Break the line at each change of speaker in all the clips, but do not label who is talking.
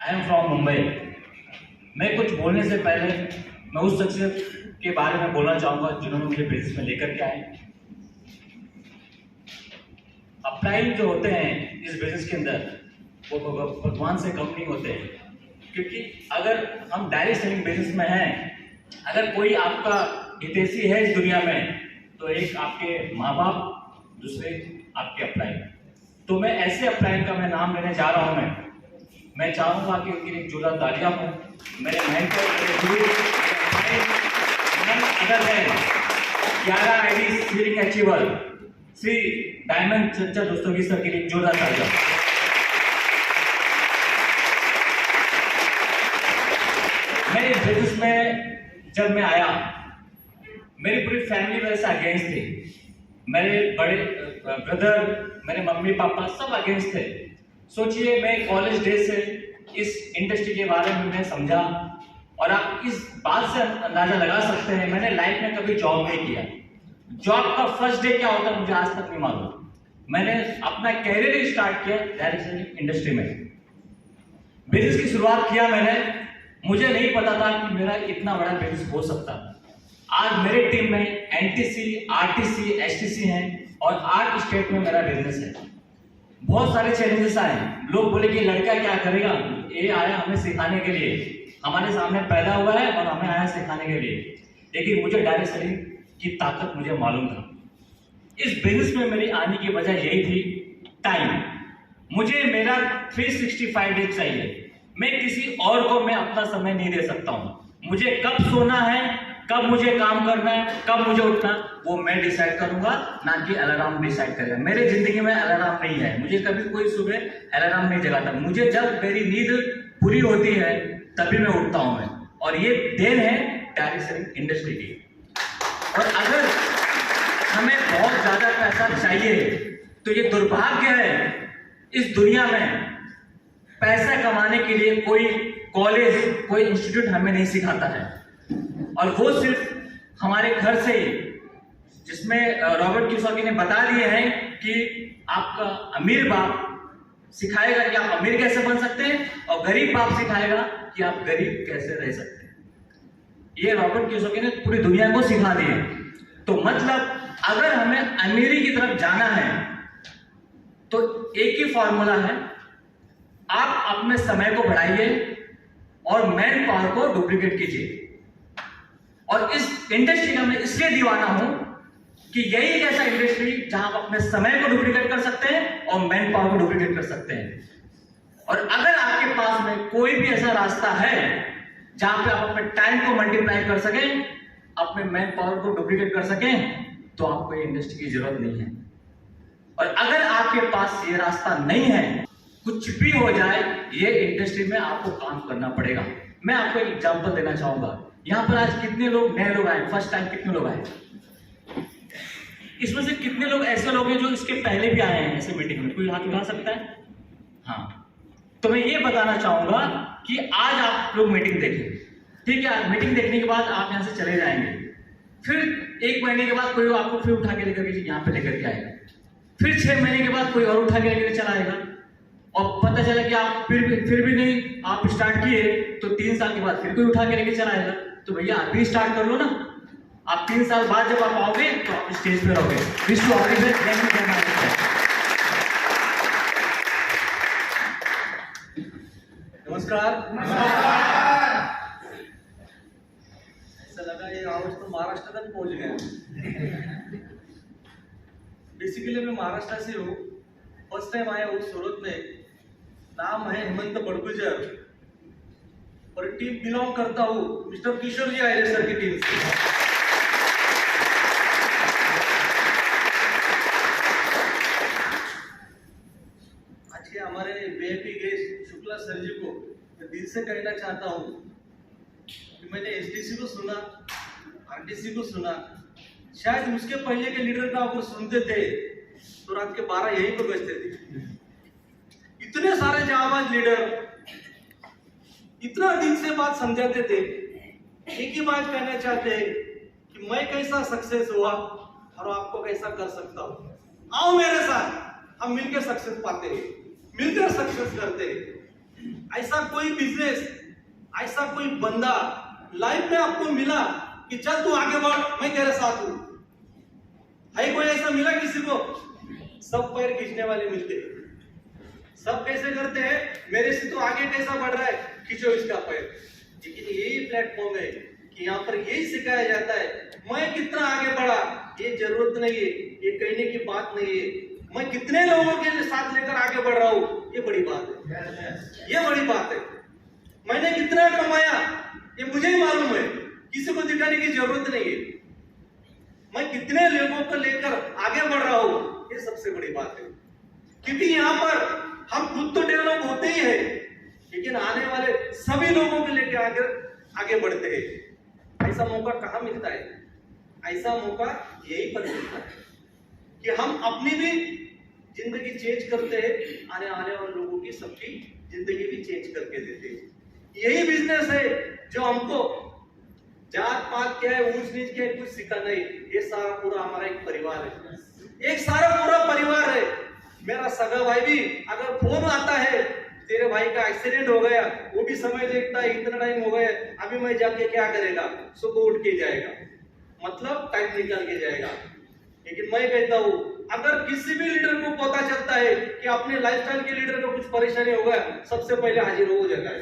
I am from Mumbai. मैं कुछ बोलने से पहले मैं उस शख्सियत के बारे में बोलना चाहूँगा जिन्होंने मुझे बिजनेस में लेकर के आए। अपलाइन जो होते हैं इस बिजनेस के अंदर वो भगवान से कम नहीं होते, क्योंकि अगर हम डायरेक्ट सेलिंग बिजनेस में हैं, अगर कोई आपका हितैषी है इस दुनिया में तो एक आपके माँ बाप, दूसरे आपके अपलाइन। तो मैं ऐसे अपलाइन का मैं नाम लेने जा रहा हूँ। मैं चाहूँगा कि उनकी एक जोरदार तालियां हो। मेरे मेंटर, मेरे गुरु, अदर है 11 ID ceiling achiever Shri diamond चर्चा दोस्तों सर के लिए जोरदार तालियां। मेरे बिजनेस में जब मैं आया, मेरी पूरी फैमिली मेरे से अगेंस्ट थी। मेरे बड़े ब्रदर, मेरे मम्मी पापा सब अगेंस्ट थे। सोचिए, मैं कॉलेज डेज से इस इंडस्ट्री के बारे में मैं समझा, और आप इस बात से अंदाजा लगा सकते हैं मैंने लाइफ में कभी जॉब नहीं किया। जॉब का फर्स्ट डे क्या होता है मुझे आज तक नहीं मालूम। मैंने अपना कैरियर स्टार्ट किया डायरेक्ट इंडस्ट्री में, बिजनेस की शुरुआत किया मैंने। मुझे नहीं पता था कि मेरा इतना बड़ा बिजनेस हो सकता। आज मेरे टीम में एनटीसी, आरटीसी, एसटीसी हैं और 8 स्टेट में मेरा बिजनेस है। बहुत सारे चैलेंजेस आए। लोग बोले कि लड़का क्या करेगा, ये आया हमें सिखाने के लिए, हमारे सामने पैदा हुआ है और हमें आया सिखाने के लिए। लेकिन मुझे डायरेक्ट सेलिंग की ताकत मुझे मालूम था। इस बिजनेस में मेरी आने की वजह यही थी, टाइम। मुझे मेरा 365 डेज चाहिए। मैं किसी और को मैं अपना समय नहीं दे सकता हूँ। मुझे कब सोना है, कब मुझे काम करना है, कब मुझे उठना, वो मैं डिसाइड करूंगा, ना कि अलार्म डिसाइड करेगा। मेरे जिंदगी में अलार्म नहीं है। मुझे कभी कोई सुबह अलार्म नहीं जगाता। मुझे जब मेरी नींद पूरी होती है तभी मैं उठता हूं मैं, और ये देन है डायरेक्ट सेलिंग इंडस्ट्री की। और अगर हमें बहुत ज्यादा पैसा चाहिए तो ये दुर्भाग्य है, इस दुनिया में पैसा कमाने के लिए कोई कॉलेज, कोई इंस्टीट्यूट हमें नहीं सिखाता है, और वो सिर्फ हमारे घर से ही, जिसमें रॉबर्ट कियोसाकी ने बता दिए हैं कि आपका अमीर बाप सिखाएगा कि आप अमीर कैसे बन सकते हैं, और गरीब बाप सिखाएगा कि आप गरीब कैसे रह सकते हैं। ये रॉबर्ट कियोसाकी ने पूरी दुनिया को सिखा दिए। तो मतलब अगर हमें अमीरी की तरफ जाना है तो एक ही फॉर्मूला है, आप अपने समय को बढ़ाइए और मैन पावर को डुप्लीकेट कीजिए। और इस इंडस्ट्री का मैं इसलिए दीवाना हूं कि यही एक ऐसा इंडस्ट्री जहां आप अपने समय को डुप्लीकेट कर सकते हैं और मैन पावर को डुप्लीकेट कर सकते हैं। और अगर आपके पास में कोई भी ऐसा रास्ता है जहां पे आप अपने टाइम को मल्टीप्लाई कर सकें, अपने मैन पावर को डुप्लीकेट कर सकें, तो आपको ये इंडस्ट्री की जरूरत नहीं है। और अगर आपके पास ये रास्ता नहीं है, कुछ भी हो जाए, ये इंडस्ट्री में आपको काम करना पड़ेगा। मैं आपको एक एग्जांपल देना चाहूंगा। यहाँ पर आज कितने लोग नए लोग आए, फर्स्ट टाइम कितने लोग आए? इसमें से कितने लोग ऐसे लोग हैं जो इसके पहले भी आए हैं ऐसे मीटिंग में? कोई हाथ उठा सकता है? हाँ। तो मैं ये बताना चाहूंगा कि आज आप लोग मीटिंग देखें, ठीक है? आज मीटिंग देखने के बाद आप यहाँ से चले जाएंगे, फिर 1 महीने के बाद कोई आपको फिर उठा के लेकर के यहाँ पे लेकर के आएगा, फिर 6 महीने के बाद कोई और उठा के लेकर चला आएगा, और पता चला कि आप फिर भी नहीं आप स्टार्ट किए तो 3 साल के बाद फिर कोई उठा के लेके चला आएगा। तो भैया अभी स्टार्ट कर लो ना। आप 3 साल बाद जब आप आओगे तो आप स्टेज पे रहोगे। विश्व
नमस्कार। ऐसा लगा ये आवाज तो महाराष्ट्र तक पहुंच गया। बेसिकली मैं महाराष्ट्र से हूँ। फर्स्ट टाइम आया हूँ सूरत में। नाम है हेमंत बड़गुजर और टीम बिलोंग करता हूँ मिस्टर किशोर जी आयरे सर की टीम से। आज के हमारे वीआईपी गेस्ट शुक्ला सर जी को मैं दिल से कहना चाहता हूँ कि मैंने एसटीसी को सुना, आरटीसी को सुना, शायद उसके पहले के लीडर का अगर सुनते थे तो रात के 12 यहीं पर बजते थे। इतने सारे जाबाज लीडर इतना दिन से बात समझाते थे। एक ही बात कहना चाहते हैं कि मैं कैसा सक्सेस हुआ और आपको कैसा कर सकता हूं। आओ मेरे साथ, हम मिलकर सक्सेस पाते हैं, मिलकर सक्सेस करते हैं। ऐसा कोई बिजनेस, ऐसा कोई बंदा लाइफ में आपको मिला कि चल तू आगे बढ़, मैं तेरे साथ हूं? है कोई ऐसा मिला किसी को? सब पैर खींचने वाले मिलते हैं। सब कैसे करते हैं, मेरे से तो आगे कैसा बढ़ रहा है, खींचो इसका पैर। लेकिन यही प्लेटफॉर्म है कि यहाँ पर यही सिखाया जाता है, मैं कितना आगे बढ़ा ये जरूरत नहीं है, ये कहने की बात नहीं है। मैं कितने लोगों के साथ लेकर आगे बढ़ रहा हूँ, ये बड़ी बात है। ये बड़ी बात है। मैंने कितना कमाया ये मुझे ही मालूम है, किसी को दिखाने की जरूरत नहीं है। मैं कितने लोगों को लेकर आगे बढ़ रहा हूँ, ये सबसे बड़ी बात है। क्योंकि यहाँ पर हम खुद तो डेवलप होते ही है, लेकिन आने वाले सभी लोगों को लेकर आगे बढ़ते हैं। ऐसा मौका कहाँ मिलता है? ऐसा मौका यही पर मिलता है कि हम अपनी भी जिंदगी चेंज करते हैं, आने वाले लोगों की सबकी जिंदगी भी चेंज करके देते हैं। यही बिजनेस है जो हमको जात पात क्या है, ऊंच नीच क्या है, कुछ सिखा नहीं। ये सारा पूरा हमारा एक परिवार है, एक सारा पूरा परिवार है। मेरा सगा भाई भी अगर फोन आता है, तेरे भाई का एक्सीडेंट हो गया, वो भी समय देखता है, इतना टाइम हो गया, अभी मैं जाके क्या करेगा, सुबह उठ के जाएगा, मतलब टाइम निकाल के जाएगा। लेकिन मैं कहता हूं, अगर किसी भी लीडर को पता चलता है कि अपने लाइफस्टाइल के लीडर को कुछ परेशानी हो गया, सबसे पहले हाजिर हो जाता है,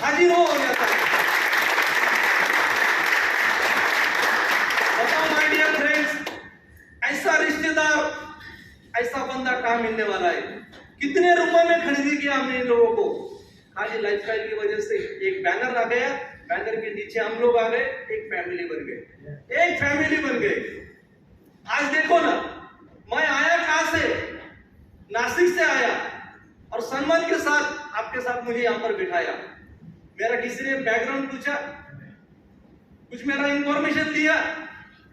हाजिर हो जाता है। बताओ माय डियर फ्रेंड्स, ऐसा रिश्तेदार, ऐसा बंदा कहां मिलने वाला है? कितने रुपए में खरीदी किया हमने इन लोगों को, खाली लाइफस्टाइल की वजह से। एक बैनर आ गया, बैनर के नीचे हम लोग आ गए, एक फैमिली बन गए, एक फैमिली बन गए। आज देखो ना, मैं आया कहां से, नासिक से आया, और सम्मान के साथ आपके साथ मुझे यहां पर बिठाया। मेरा किसी ने बैकग्राउंड पूछा, कुछ मेरा इंफॉर्मेशन लिया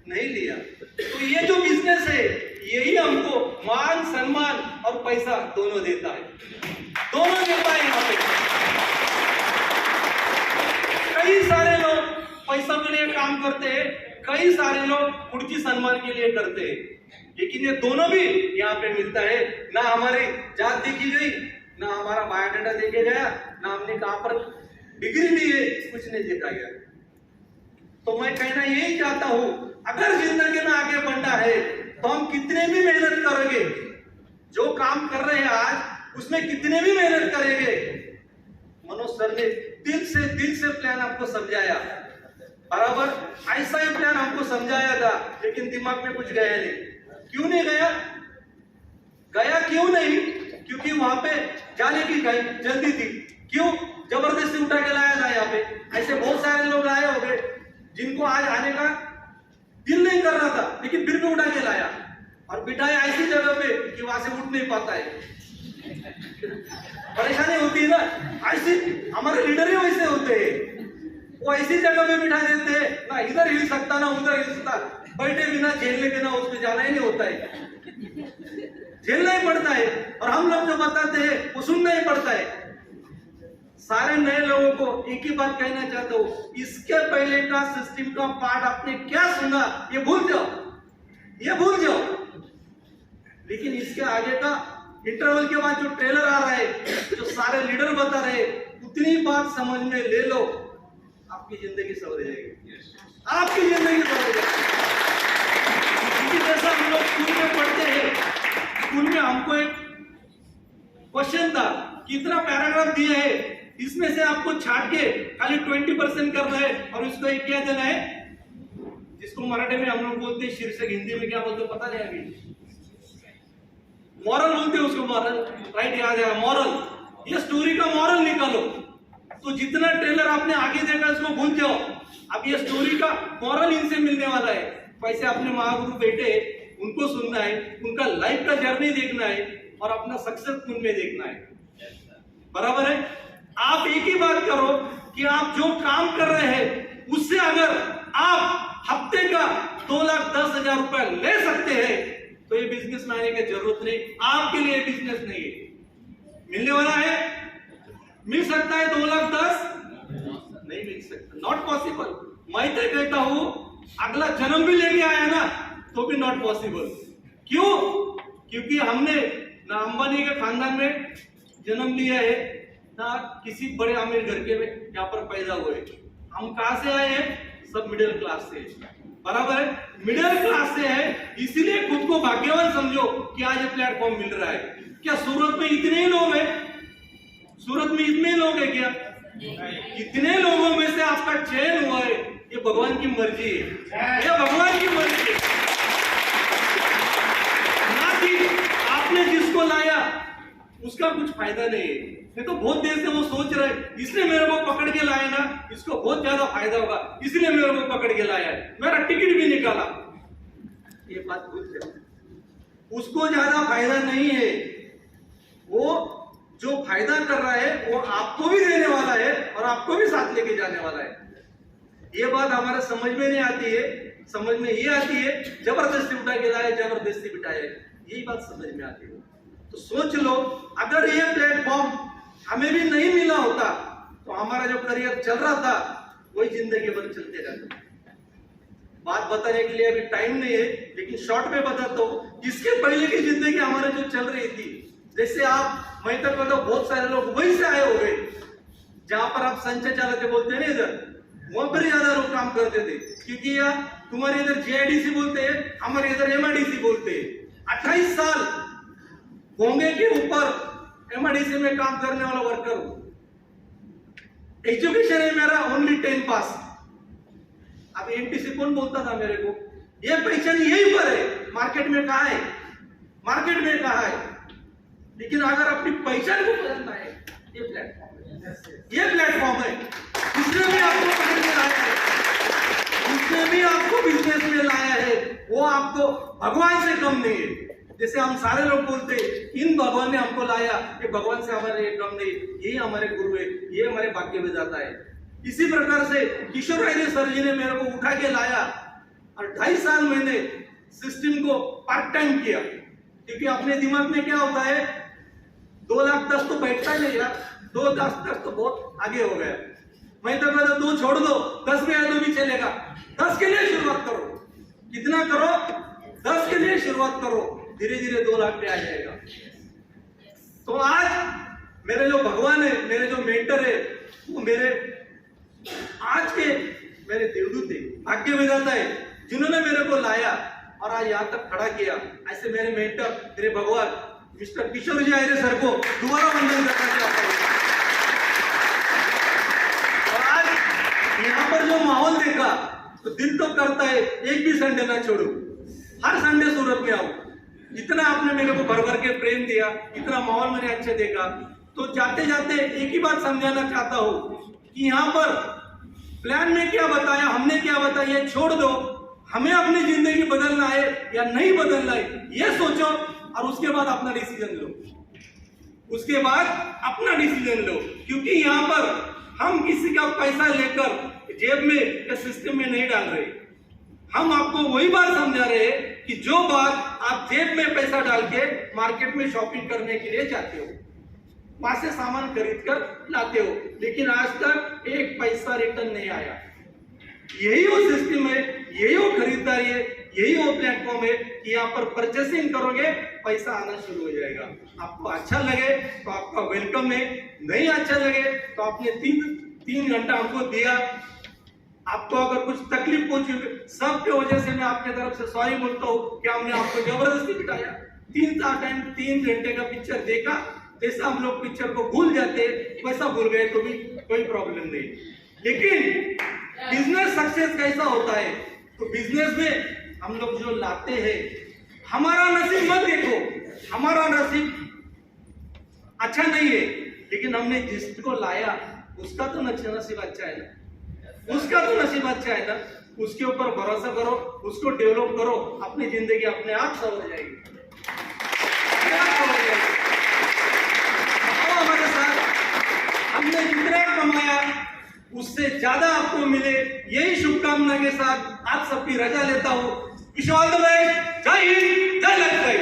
नहीं लिया। तो ये जो बिजनेस है, यही हमको मान सम्मान और पैसा दोनों देता है, दोनों देता है। यहाँ पे कई सारे लोग पैसा के लिए काम करते हैं, कई सारे लोग कुर्सी सम्मान के लिए करते हैं, लेकिन ये दोनों भी यहाँ पे मिलता है। ना हमारी जात देखी गई, ना हमारा बायोडाटा देखे गया, ना हमने कहां पर डिग्री ली है, कुछ नहीं देखा गया। तो मैं कहना यही चाहता हूं, अगर जिंदगी में आगे बढ़ना है तो हम कितने भी मेहनत करेंगे, जो काम कर रहे हैं आज उसमें कितने भी मेहनत करेंगे। मनोज सर ने दिल से प्लान आपको समझाया, बराबर ऐसा ही प्लान हमको समझाया था, लेकिन दिमाग में कुछ गया नहीं। क्यों नहीं गया? गया क्यों नहीं? क्योंकि वहां पे जाने की जल्दी थी। क्यों? जबरदस्ती उठा के लाया था। यहाँ पे ऐसे बहुत सारे लोग आए हो गए जिनको आज आने का दिल नहीं कर रहा था, लेकिन फिर भी उठा के लाया और बिठाया ऐसी जगह पे कि वहां से उठ नहीं पाता है। परेशानी होती है ना, ऐसी हमारे लीडर ही वैसे होते हैं, वो ऐसी जगह पे बिठा देते हैं, ना इधर हिल सकता ना उधर हिल सकता, बैठे बिना झेलने बिना उसमें जाना ही नहीं होता है, झेलना ही पड़ता है। और हम लोग जो बताते हैं वो सुनना ही पड़ता है। सारे नए लोगों को एक ही बात कहना चाहता हूं, इसके पहले का सिस्टम का पार्ट आपने क्या सुना ये भूल जाओ, ये भूल जाओ। लेकिन इसके आगे का इंटरवल के बाद जो ट्रेलर आ रहा है, जो सारे लीडर बता रहे, उतनी बात समझ में ले लो, आपकी जिंदगी सवर जाएगी, आपकी जिंदगी सवर जाएगी। जैसा हम लोग स्कूल में पढ़ते हैं, स्कूल में हमको एक क्वेश्चन था, कितना पैराग्राफ दिया है, इसमें से आपको छाट के खाली 20% करना है और उसको एक क्या देना है, जिसको मराठी में हम लोग बोलते हैं शीर्षक, हिंदी में क्या बोलते पता नहीं, अभी मॉरल बोलते हैं उसको, मॉरल, राइट, याद है मॉरल। ये स्टोरी का मॉरल निकालो। तो जितना ट्रेलर आपने आगे देखा उसको भूल जाओ, अब ये स्टोरी का मॉरल इनसे मिलने वाला है। वैसे अपने महागुरु बेटे उनको सुनना है, उनका लाइफ का जर्नी देखना है और अपना सक्सेस उनमें देखना है, बराबर है। आप एक ही बात करो कि आप जो काम कर रहे हैं उससे अगर आप हफ्ते का 2,10,000 रुपए ले सकते हैं तो ये बिजनेस में आने की जरूरत नहीं, आपके लिए बिजनेस नहीं है। मिलने वाला है, मिल सकता है 2,10,000, नहीं मिल सकता, नॉट पॉसिबल। मैं तो कहता हूं अगला जन्म भी लेके आया ना तो भी नॉट पॉसिबल। क्यों? क्योंकि हमने ना अंबानी के खानदान में जन्म लिया है, ना किसी बड़े अमीर घर के में यहाँ पर पैदा हुए। हम कहाँ से आए हैं? सब मिडिल क्लास से, बराबर है, मिडिल क्लास से है, इसीलिए खुद को भाग्यवान समझो कि आज ये प्लेटफॉर्म मिल रहा है। क्या सूरत में इतने ही लोग हैं? सूरत में इतने लोग हैं क्या? इतने लोगों में से आपका चयन हुआ है, ये भगवान की मर्जी है, ये भगवान की मर्जी है, ना कि आपने जिसको लाया उसका कुछ फायदा नहीं है। नहीं तो बहुत देर से वो सोच रहे इसलिए मेरे को पकड़ के लाया ना, इसको बहुत ज्यादा फायदा होगा इसलिए मेरे को पकड़ के लाया है, मेरा टिकट भी निकाला। ये बात भूल जाओ, उसको ज्यादा फायदा नहीं है। वो जो फायदा कर रहा है वो आपको भी देने वाला है और आपको भी साथ लेके जाने वाला है। ये बात हमारे समझ में नहीं आती है। समझ में ये आती है जबरदस्ती उठा के लाए, जबरदस्ती बिठाए, यही बात समझ में आती है। तो सोच लो, अगर ये प्लेटफॉर्म हमें भी नहीं मिला होता तो हमारा जो करियर चल रहा था वही जिंदगी भर चलते रहता। बात बताने के लिए अभी टाइम नहीं है, लेकिन शॉर्ट में बताता हूँ। इसके पहले की जिंदगी हमारे जो चल रही थी, जैसे आप मैं तक मतलब बहुत सारे लोग वहीं से आए हो गए जहां पर आप संचय चालक बोलते हैं ना, इधर वहां पर ज्यादा लोग काम करते थे, क्योंकि यार तुम्हारे इधर जीआईडीसी बोलते हैं, हमारे इधर एमआईडीसी बोलते हैं। 28 साल होंगे के ऊपर एमआईडीसी में काम करने वाला वर्कर हूं। एजुकेशन है मेरा ओनली 10 पास। अब एमटीसी कौन बोलता था मेरे को? ये पहचान यही पर है, मार्केट में कहा है, मार्केट में कहा है। लेकिन अगर अपनी पहचान को बदलना है, ये प्लेटफॉर्म है। उसने भी आपको पकड़ के लाया है, उसने भी आपको बिजनेस में लाया है, वो आपको भगवान से कम नहीं है। जैसे हम सारे लोग बोलते इन भगवान ने हमको लाया, ये भगवान से हमारे कम नहीं, यही हमारे गुरु है, ये हमारे भाग्य विधाता है। इसी प्रकार से किशोर राय सर जी ने मेरे को उठा के लाया और 2.5 साल मैंने सिस्टम को पार्ट टाइम किया, क्योंकि अपने दिमाग में क्या होता है 2,10,000 तो बैठता ही नहीं यार, 2,10,000 तो बहुत आगे हो गया। मैं तो कहता 2 छोड़ दो, 10 में आए तो भी चलेगा। 10 के लिए शुरुआत करो, कितना करो? 10 के लिए शुरुआत करो, धीरे धीरे 2 लाख पे आ जाएगा। तो आज मेरे जो भगवान है, मेरे जो मेंटर है, वो मेरे आज के मेरे देवदूत है, भाग्य विधाता है, जिन्होंने मेरे को लाया और आज यहाँ तक खड़ा किया। ऐसे मेरे मेंटर, मेरे भगवान मिस्टर किशोर जी आयरे सर को दोबारा वंदन करना चाहता हूँ। और आज यहाँ पर जो माहौल देखा तो दिल तो करता है एक भी संडे ना छोड़ू, हर संडे सूरत में आऊं। इतना आपने मेरे को भर भर के प्रेम दिया, इतना माहौल मैंने अच्छा देखा, तो जाते जाते एक ही बात समझाना चाहता हूँ कि यहाँ पर प्लान में क्या बताया, हमने क्या बताया, ये छोड़ दो। हमें अपनी जिंदगी बदलना है या नहीं बदलना है, ये सोचो और उसके बाद अपना डिसीजन लो, उसके बाद अपना डिसीजन लो। क्योंकि यहाँ पर हम किसी का पैसा लेकर जेब में या सिस्टम में नहीं डाल रहे, हम आपको वही बात समझा रहे हैं कि जो बात आप जेब में पैसा डाल के मार्केट में शॉपिंग करने के लिए जाते हो, वहां से सामान खरीद कर लाते हो, लेकिन आज तक एक पैसा रिटर्न नहीं आया। यही वो सिस्टम है, यही वो खरीदारी है, यही वो प्लेटफॉर्म है कि यहाँ पर परचेसिंग करोगे पैसा आना शुरू हो जाएगा। आपको अच्छा लगे तो आपका वेलकम है, नहीं अच्छा लगे तो आपने 3 घंटा हमको दिया, आपको अगर कुछ तकलीफ पहुंची सबके वजह से मैं आपके तरफ से सॉरी बोलता हूँ कि हमने आपको जबरदस्ती बिठाया। 3 घंटे का पिक्चर देखा, जैसा हम लोग पिक्चर को भूल जाते वैसा भूल गए तो भी कोई प्रॉब्लम नहीं। लेकिन बिजनेस सक्सेस कैसा होता है, तो बिजनेस में हम लोग जो लाते हैं, हमारा नसीब मत देखो, हमारा नसीब अच्छा नहीं है, लेकिन हमने जिसको लाया उसका तो नसीब अच्छा है ना, उसका तो नसीब अच्छा है ना। उसके ऊपर भरोसा करो, उसको डेवलप करो, अपनी जिंदगी अपने आप संवर जाएगी, हमारे साथ। हमने जितना कमाया उससे ज्यादा आपको मिले, यही शुभकामना के साथ आप सबकी रजा लेता हूं। Wish all the best. जय हिंद, जय लक्ष्मी।